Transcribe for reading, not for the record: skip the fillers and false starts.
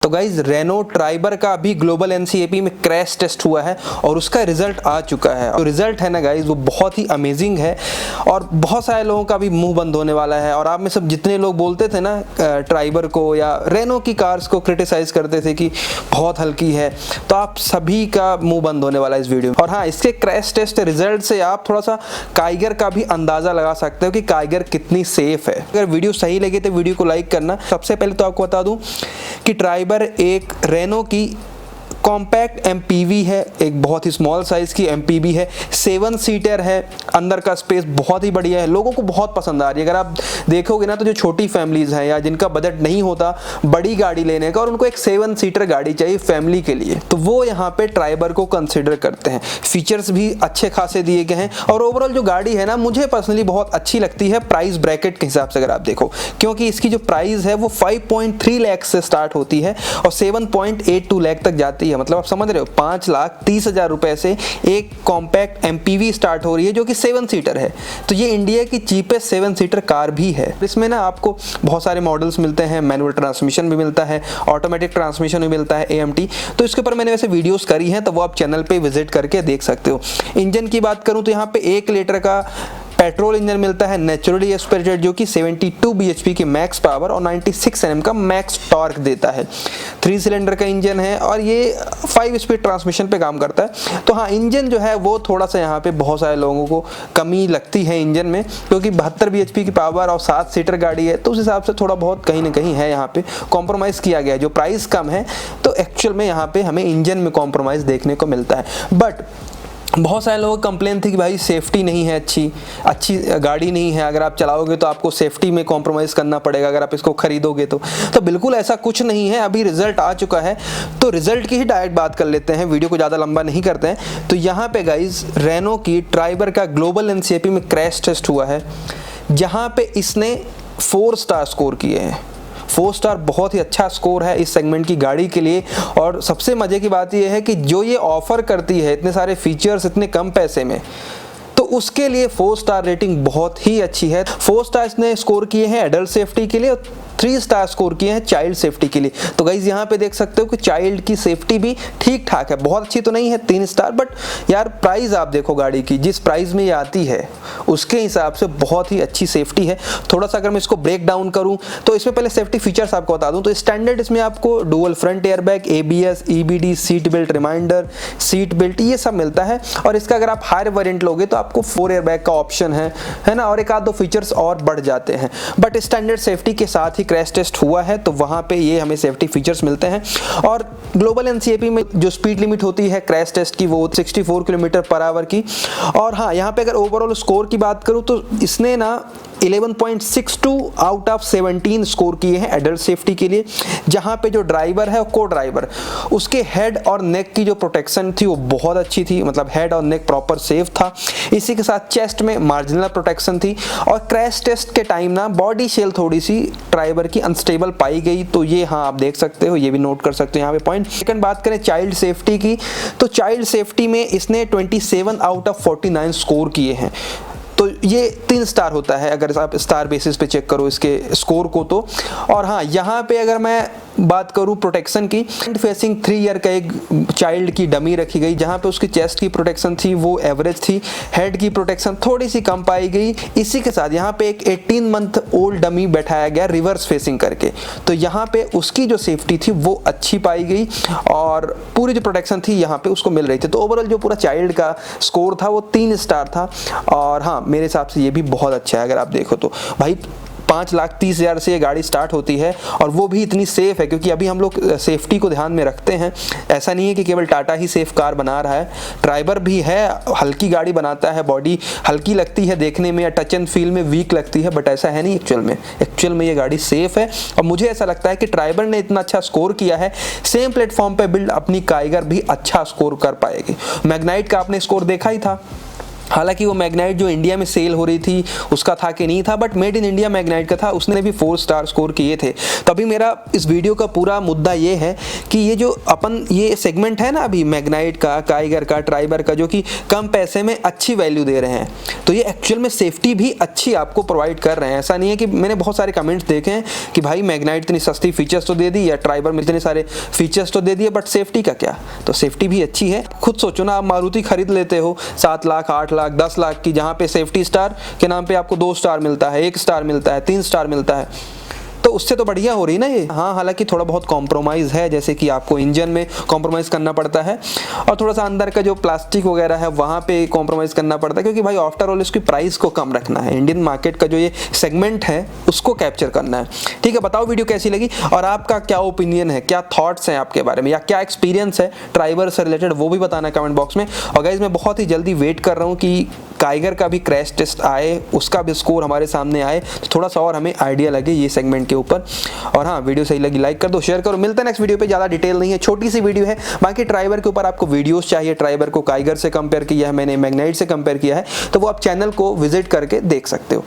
तो guys Renault Triber का अभी ग्लोबल एनसीएपी में क्रैश टेस्ट हुआ है और उसका रिजल्ट आ चुका है। तो रिजल्ट है ना गाइज वो बहुत ही अमेजिंग है और बहुत सारे लोगों का भी मुंह बंद होने वाला है। और आप में सब जितने लोग बोलते थे ना ट्राइबर को या रेनो की कार्स को क्रिटिसाइज करते थे कि बहुत हल्की है, तो आप सभी का मुंह बंद होने वाला है इस वीडियो में। और हाँ, इसके क्रैश टेस्ट रिजल्ट से आप थोड़ा सा काइगर का भी अंदाजा लगा सकते हो कि काइगर कितनी सेफ है। अगर वीडियो सही लगे तो वीडियो को लाइक करना। सबसे पहले तो आपको बता दूं कि ट्राइबर एक रेनो की कॉम्पैक्ट एमपीवी है, एक बहुत ही स्मॉल साइज की एमपीवी है, 7 सीटर है, अंदर का स्पेस बहुत ही बढ़िया है, लोगों को बहुत पसंद आ रही है। अगर आप देखोगे ना तो जो छोटी फैमिलीज हैं या जिनका बजट नहीं होता बड़ी गाड़ी लेने का और उनको एक 7 सीटर गाड़ी चाहिए फैमिली के लिए, तो वो यहाँ पे ट्राइबर को कंसिडर करते हैं। फीचर्स भी अच्छे खासे दिए गए हैं और ओवरऑल जो गाड़ी है ना मुझे पर्सनली बहुत अच्छी लगती है प्राइस ब्रैकेट के हिसाब से। अगर आप देखो, क्योंकि इसकी जो प्राइस है वो 5.3 लाख से स्टार्ट होती है और 7.82 लाख तक जाती है। मतलब आप समझ रहे हो, 5,30,000 रुपए से एक कॉम्पैक्ट एमपीवी स्टार्ट हो रही है जो कि 7 सीटर है। तो ये इंडिया की चीपेस्ट 7 सीटर कार भी है। इसमें ना आपको बहुत सारे मॉडल्स मिलते हैं, मैनुअल ट्रांसमिशन भी मिलता है, ऑटोमेटिक ट्रांसमिशन भी मिलता है, एएमटी। तो इसके ऊपर मैंने वैसे वीडियोस करी हैं, तो वो आप चैनल पे विजिट करके देख सकते हो। इंजन की बात करूं तो यहाँ पे 1 लीटर का पेट्रोल इंजन मिलता है नेचुरली एस्पिरेटेड, जो कि 72 bhp की मैक्स पावर और 96 Nm का मैक्स टॉर्क देता है। 3 सिलेंडर का इंजन है और ये 5 स्पीड ट्रांसमिशन पे काम करता है। तो हाँ, इंजन जो है वो थोड़ा सा यहाँ पे बहुत सारे लोगों को कमी लगती है इंजन में, क्योंकि 72 bhp की पावर और 7 सीटर गाड़ी है, तो उस हिसाब से थोड़ा बहुत कहीं ना कहीं है यहाँ पे कॉम्प्रोमाइज़ किया गया है। जो प्राइस कम है तो एक्चुअल में यहाँ पे हमें इंजन में कॉम्प्रोमाइज़ देखने को मिलता है। बट बहुत सारे लोगों की कंप्लेन थी कि भाई सेफ्टी नहीं है, अच्छी गाड़ी नहीं है, अगर आप चलाओगे तो आपको सेफ्टी में कॉम्प्रोमाइज़ करना पड़ेगा अगर आप इसको खरीदोगे तो बिल्कुल ऐसा कुछ नहीं है। अभी रिजल्ट आ चुका है तो रिजल्ट की ही डायरेक्ट बात कर लेते हैं, वीडियो को ज़्यादा लंबा नहीं करते हैं। तो यहाँ पे गाइज रेनो की ट्राइबर का ग्लोबल एनसीएपी में क्रैश टेस्ट हुआ है, जहाँ पे इसने 4 स्टार स्कोर किए हैं। 4 स्टार बहुत ही अच्छा स्कोर है इस सेगमेंट की गाड़ी के लिए। और सबसे मजे की बात यह है कि जो ये ऑफर करती है इतने सारे फीचर्स इतने कम पैसे में, तो उसके लिए 4 स्टार रेटिंग बहुत ही अच्छी है। 4 स्टार इसने स्कोर किए हैं एडल्ट सेफ्टी के लिए और 3 स्टार स्कोर किए हैं चाइल्ड सेफ्टी के लिए। तो गाइज यहाँ पे देख सकते हो कि चाइल्ड की सेफ्टी भी ठीक ठाक है, बहुत अच्छी तो नहीं है 3 स्टार, बट यार प्राइस आप देखो गाड़ी की, जिस प्राइस में ये आती है उसके हिसाब से बहुत ही अच्छी सेफ्टी है। थोड़ा सा अगर मैं इसको ब्रेक डाउन करूँ तो इसमें पहले सेफ्टी फीचर्स आपको बता दूँ तो स्टैंडर्ड इसमें आपको dual front airbag, ABS, EBD, seat belt reminder, seat belt, ये सब मिलता है। और इसका अगर आप हायर वेरिएंट लोगे तो आपको 4 एयरबैग का ऑप्शन है ना, और एक आध दो फीचर्स और बढ़ जाते हैं। बट स्टैंडर्ड सेफ्टी के साथ ही क्रैश टेस्ट हुआ है तो वहां पे ये हमें सेफ्टी फीचर्स मिलते हैं। और ग्लोबल एनसीएपी में जो स्पीड लिमिट होती है क्रैश टेस्ट की वो 64 किलोमीटर/आवर की। और हाँ, यहाँ पे अगर ओवरऑल स्कोर की बात करूँ तो इसने ना 11.62 आउट ऑफ 17 स्कोर किए हैं एडल्ट सेफ्टी के लिए, जहां पे जो ड्राइवर है और को ड्राइवर उसके हेड और नेक की जो प्रोटेक्शन थी वो बहुत अच्छी थी, मतलब हेड और नेक प्रॉपर सेफ था। इसी के साथ चेस्ट में मार्जिनल प्रोटेक्शन थी। और क्रैश टेस्ट के टाइम ना बॉडी शेल थोड़ी सी ड्राइवर की अनस्टेबल पाई गई, तो ये हाँ आप देख सकते हो, ये भी नोट कर सकते हो यहाँ पे पॉइंट। सेकंड बात करें चाइल्ड सेफ्टी की, तो चाइल्ड सेफ्टी में इसने 27 आउट ऑफ 49 स्कोर किए हैं। तो ये 3 स्टार होता है अगर आप स्टार बेसिस पे चेक करो इसके स्कोर को तो। और हाँ, यहाँ पे अगर मैं बात करूँ प्रोटेक्शन की, फ्रंट फेसिंग 3 ईयर का एक चाइल्ड की डमी रखी गई, जहाँ पे उसकी चेस्ट की प्रोटेक्शन थी वो एवरेज थी, हेड की प्रोटेक्शन थोड़ी सी कम पाई गई। इसी के साथ यहाँ पे एक 18 मंथ ओल्ड डमी बैठाया गया रिवर्स फेसिंग करके, तो यहाँ पे उसकी जो सेफ्टी थी वो अच्छी पाई गई और पूरी जो प्रोटेक्शन थी यहाँ पे उसको मिल रही थी। तो ओवरऑल जो पूरा चाइल्ड का स्कोर था वो 3 स्टार था। और हाँ, मेरे हिसाब से ये भी बहुत अच्छा है। अगर आप देखो तो भाई 5,30,000 से ये गाड़ी स्टार्ट होती है और वो भी इतनी सेफ है, क्योंकि अभी हम लोग सेफ्टी को ध्यान में रखते हैं। ऐसा नहीं है कि केवल टाटा ही सेफ कार बना रहा है, ट्राइबर भी है, हल्की गाड़ी बनाता है, बॉडी हल्की लगती है देखने में या टच एंड फील में वीक लगती है, बट ऐसा है नहीं एक्चुअल में ये गाड़ी सेफ है। और मुझे ऐसा लगता है कि ट्राइबर ने इतना अच्छा स्कोर किया है, सेम प्लेटफॉर्म पर बिल्ड अपनी काइगर भी अच्छा स्कोर कर पाएगी। मैग्नाइट का आपने स्कोर देखा ही था, हालांकि वो मैग्नाइट जो इंडिया में सेल हो रही थी उसका था कि नहीं था, but made in India Magnite का था, उसने भी 4 स्टार स्कोर किए थे। तो अभी मेरा इस वीडियो का पूरा मुद्दा ये है कि ये जो अपन ये सेगमेंट है ना अभी मैग्नाइट का, काइगर का, ट्राइबर का, जो कि कम पैसे में अच्छी वैल्यू दे रहे हैं, तो ये एक्चुअल में सेफ्टी भी अच्छी आपको प्रोवाइड कर रहे हैं। ऐसा नहीं है कि मैंने बहुत सारे कमेंट्स देखे हैं कि भाई मैग्नाइट इतनी सस्ती फीचर्स तो दे दी या ट्राइबर में इतने सारे फीचर्स तो दे दिए बट सेफ्टी का क्या। तो सेफ्टी भी अच्छी है। खुद सोचो ना, आप मारुति खरीद लेते हो 7 लाख 8 लाख 10 लाख की, जहाँ पे सेफ्टी स्टार के नाम पे आपको 2 स्टार मिलता है, 1 स्टार मिलता है, 3 स्टार मिलता है, तो उससे तो बढ़िया हो रही ना ये। हाँ, हालांकि थोड़ा बहुत कॉम्प्रोमाइज़ है, जैसे कि आपको इंजन में कॉम्प्रोमाइज़ करना पड़ता है और थोड़ा सा अंदर का जो प्लास्टिक वगैरह है वहाँ पे कॉम्प्रोमाइज़ करना पड़ता है, क्योंकि भाई आफ्टर ऑल इसकी प्राइस को कम रखना है, इंडियन मार्केट का जो ये सेगमेंट है उसको कैप्चर करना है। ठीक है, बताओ वीडियो कैसी लगी और आपका क्या ओपिनियन है, क्या थॉट्स हैं आपके बारे में, या क्या एक्सपीरियंस है ट्राइबर से रिलेटेड, वो भी बताना कमेंट बॉक्स में। और गाइज मैं बहुत ही जल्दी वेट कर रहा हूँ कि काइगर का भी क्रैश टेस्ट आए, उसका भी स्कोर हमारे सामने आए, तो थोड़ा सा और हमें आइडिया लगे ये सेगमेंट के ऊपर। और हाँ, वीडियो सही लगी लाइक कर दो, शेयर करो। मिलते हैं नेक्स्ट वीडियो पे। ज़्यादा डिटेल नहीं है, छोटी सी वीडियो है। बाकी ट्राइबर के ऊपर आपको वीडियोस चाहिए, ट्राइबर को काइगर से कंपेयर किया है मैंने, मैग्नाइट से कंपेयर किया है, तो वो आप चैनल को विजिट करके देख सकते हो।